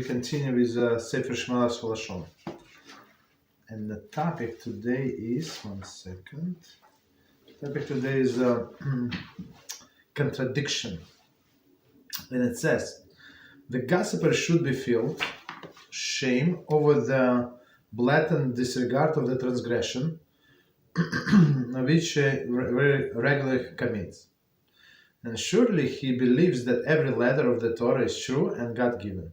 we continue with Sefer Shmiras Haloshon. And the topic today is, one second, contradiction. And it says, the gossiper should be filled shame over the blatant disregard of the transgression which regularly commits. And surely he believes that every letter of the Torah is true and God-given.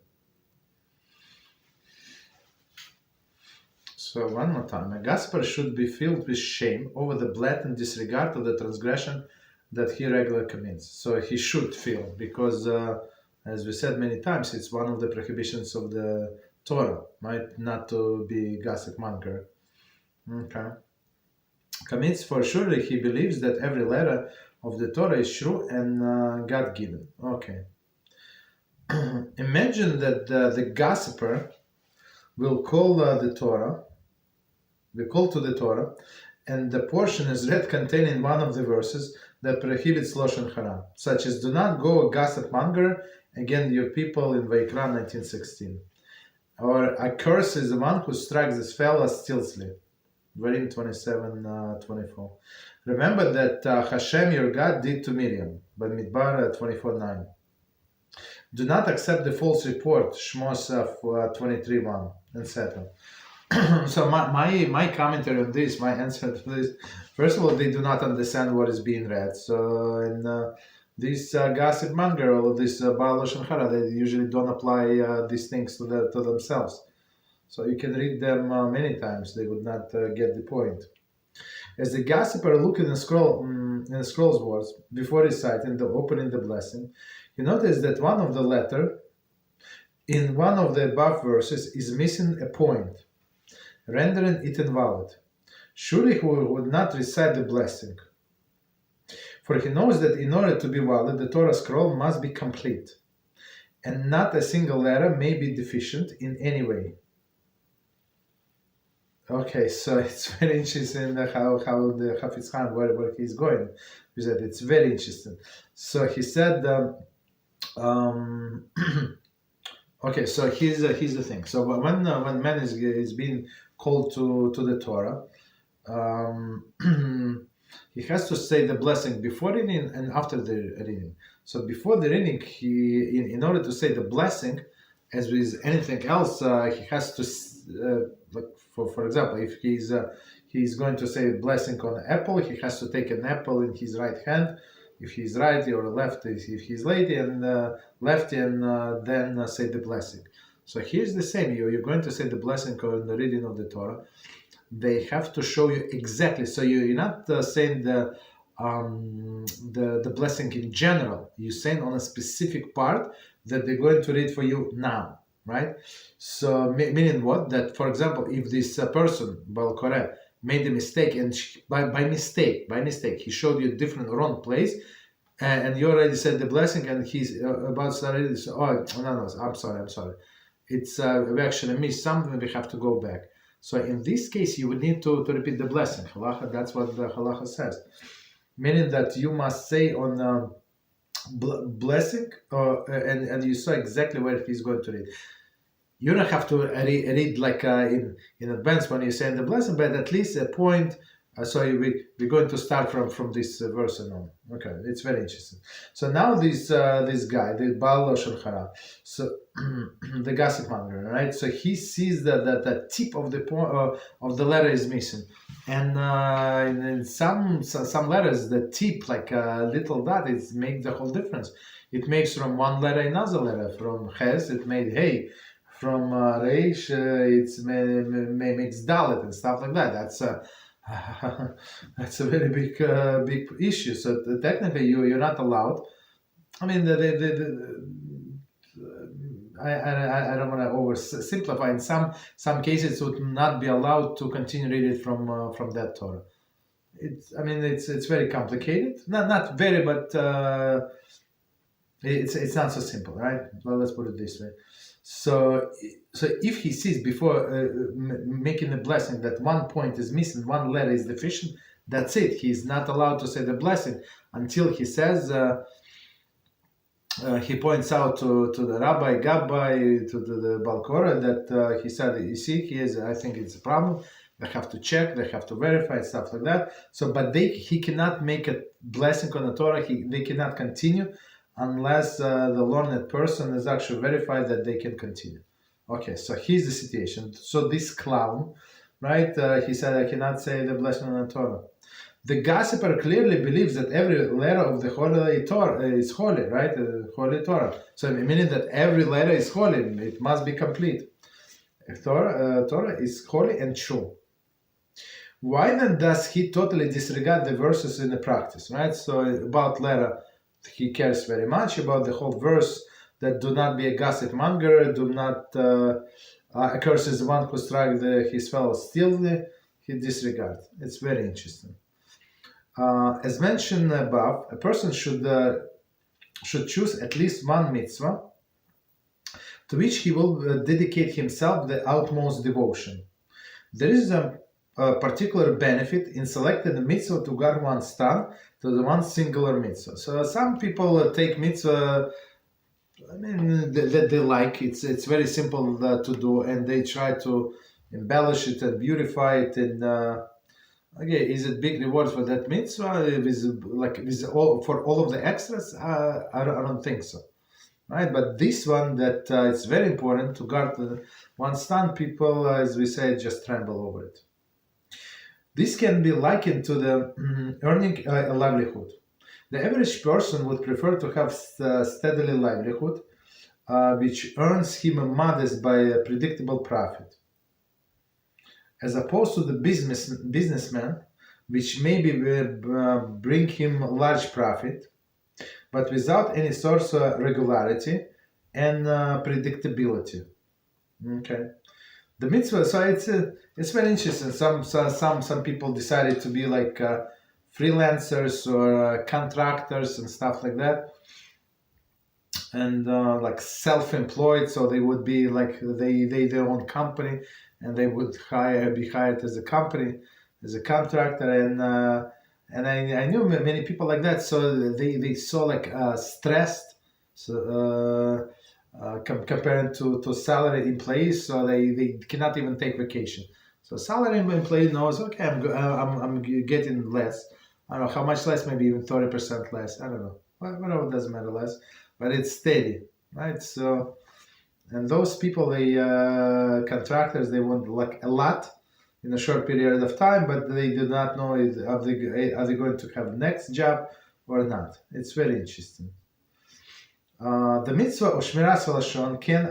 So one more time, a gossiper should be filled with shame over the blatant disregard of the transgression that he regularly commits. So he should feel, because as we said many times, it's one of the prohibitions of the Torah, right? Not to be gossip monger. Okay. Commits, for surely he believes that every letter of the Torah is true and God-given. Okay. Imagine that the gossiper will call the Torah, we call to the Torah, and the portion is read containing one of the verses that prohibits Lashon Hara, such as, do not go a gossip monger against your people in Vayikra 19:16. Or, a curse is the one who strikes his fellow stealthily. Very 27:24. Remember that Hashem your God did to Miriam, Bamidbar 24:9. Do not accept the false report, Shmos 23:1, etc. So my commentary on this, my answer to this, first of all, they do not understand what is being read. So in this gossip monger, all of this Lashon Hara, they usually don't apply these things to themselves. So you can read them many times; they would not get the point. As the gossiper look in the scroll's words before reciting the opening the blessing, he noticed that one of the letter in one of the above verses is missing a point, rendering it invalid. Surely he would not recite the blessing, for he knows that in order to be valid, the Torah scroll must be complete, and not a single letter may be deficient in any way. Okay, so it's very interesting how the Chofetz Chaim, where he's going with that. It's very interesting. So he said, okay, so here's the thing. So when man is being called to the Torah, he has to say the blessing before reading and after the reading. So before the reading, he in order to say the blessing, as with anything else, he has to like for example, if he's going to say blessing on an apple, he has to take an apple in his right hand, if he's righty, or left if he's lefty, and then say the blessing. So here's the same. You're going to say the blessing on the reading of the Torah. They have to show you exactly. So you're not saying the blessing in general. You're saying on a specific part that they're going to read for you now, right? So meaning what? That, for example, if this person, Baal Koreh, made a mistake, and by mistake, he showed you a different wrong place, and you already said the blessing, and he's about to start reading. So, oh no, I'm sorry. It's we actually missed something. We have to go back. So in this case, you would need to repeat the blessing. Halacha, that's what the Halachos says, meaning that you must say on blessing, and you saw exactly where he's going to read. You don't have to read like in advance when you say the blessing, but at least a point. So we're going to start from this verse and on. Okay, it's very interesting. So now this guy, the Baal Lashon Hara, so the gossip monger, right? So he sees that the tip of the letter is missing, and in some letters the tip, like a little dot, it makes the whole difference. It makes from one letter another letter. From Ches it made Hey. From Reish it's makes Dalet and stuff like that. That's a very big issue. So technically, you're not allowed. I mean, I don't want to oversimplify. In some cases, would not be allowed to continue reading from that Torah. It's very complicated. Not very, but it's not so simple, right? Well, let's put it this way. So if he sees before making the blessing that one point is missing, one letter is deficient, that's it. He's not allowed to say the blessing until he says he points out to the Rabbi Gabbai, to the Balkora, that he said, you see, I think it's a problem. They have to check, they have to verify, stuff like that. So, but he cannot make a blessing on the Torah. They cannot continue unless the learned person is actually verified that they can continue. Okay, so here's the situation. So this clown, right? He said, I cannot say the blessing on the Torah. The gossiper clearly believes that every letter of the Holy Torah is holy, right? Holy Torah. So meaning that every letter is holy, it must be complete. Torah is holy and true. Why then does he totally disregard the verses in the practice, right? So about letter, he cares very much. About the whole verse that do not be a gossip monger, do not curses the one who strikes his fellow steelily, he disregards. It's very interesting. As mentioned above, a person should choose at least one mitzvah to which he will dedicate himself the utmost devotion. There is a particular benefit in selecting the mitzvah to guard one's tongue to the one singular mitzvah. So some people take mitzvah, that they like. It's very simple to do, and they try to embellish it and beautify it. And okay, is it big reward for that mitzvah? For all of the extras? I don't think so. Right, but this one that it's very important to guard one's tongue. People, as we say, just tremble over it. This can be likened to the earning a livelihood. The average person would prefer to have steadily livelihood, which earns him a modest by a predictable profit, as opposed to the businessman, which maybe bring him large profit, but without any source of regularity and predictability. Okay, the mitzvah. So it's very interesting. Some people decided to be like freelancers or contractors and stuff like that, and like self-employed. So they would be like they their own company, and they would be hired as a company, as a contractor, and I knew many people like that. So they so like stressed, so compared to salary employees. So they cannot even take vacation. So salary employee knows, okay, I'm getting less. I don't know how much less, maybe even 30% less. I don't know. Whatever, it doesn't matter less, but it's steady, right? So, and those people, contractors, they want like a lot in a short period of time, but they do not know are they going to have next job or not. It's very interesting. The mitzvah of Shmiras Haloshon can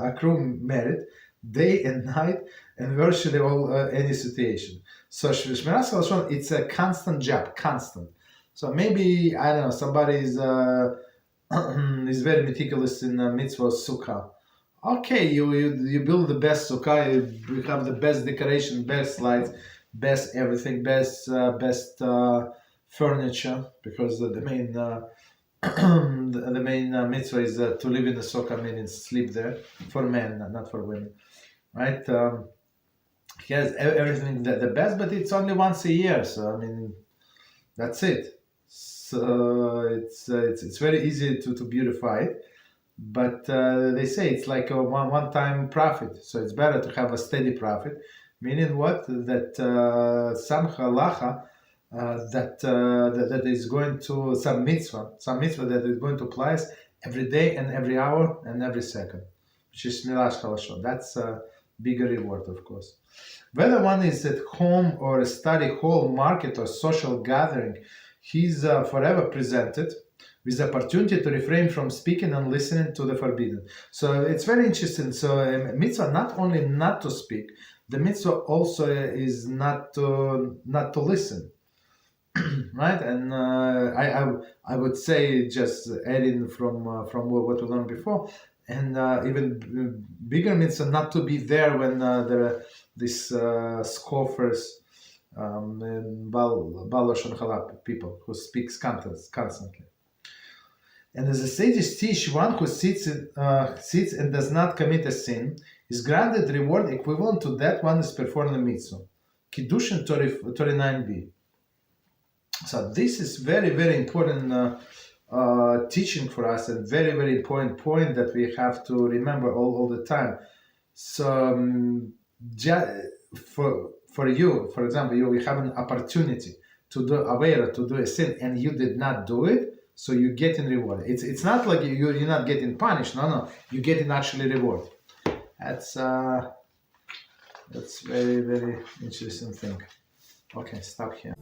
accrue merit day and night and virtually all any situation. So Shmiras Haloshon, it's a constant job, constant. So maybe, I don't know, somebody is is very meticulous in mitzvah sukkah. Okay, you build the best sukkah, you have the best decoration, best lights, best everything, best furniture, because the main the main mitzvah is to live in the sukkah, meaning sleep there, for men, not for women, right? He has everything the best, but it's only once a year, so I mean, that's it. So it's very easy to beautify it. But they say it's like a one-time profit, so it's better to have a steady profit. Meaning what? That some halacha that is going to some mitzvah that is going to apply us every day and every hour and every second, which is Shmiras Haloshon. That's a bigger reward, of course. Whether one is at home or a study hall, market, or social gathering, he's forever presented with the opportunity to refrain from speaking and listening to the forbidden. So it's very interesting. So mitzvah not only not to speak, the mitzvah also is not to listen, right? And I would say, just adding from what we learned before, and even bigger mitzvah not to be there when there are these scoffers and Lashon Hara people who speaks constantly. And as the sages teach, one who sits and does not commit a sin is granted reward equivalent to that one is performed a mitzvah. Kiddushin 39b. So this is very, very important teaching for us, and very, very important point that we have to remember all the time. So for you, for example, you have an opportunity to do aware, to do a sin, and you did not do it, so you get in reward. It's not like you're not getting punished. No, you're getting actually reward. That's very, very interesting thing. Okay, stop here.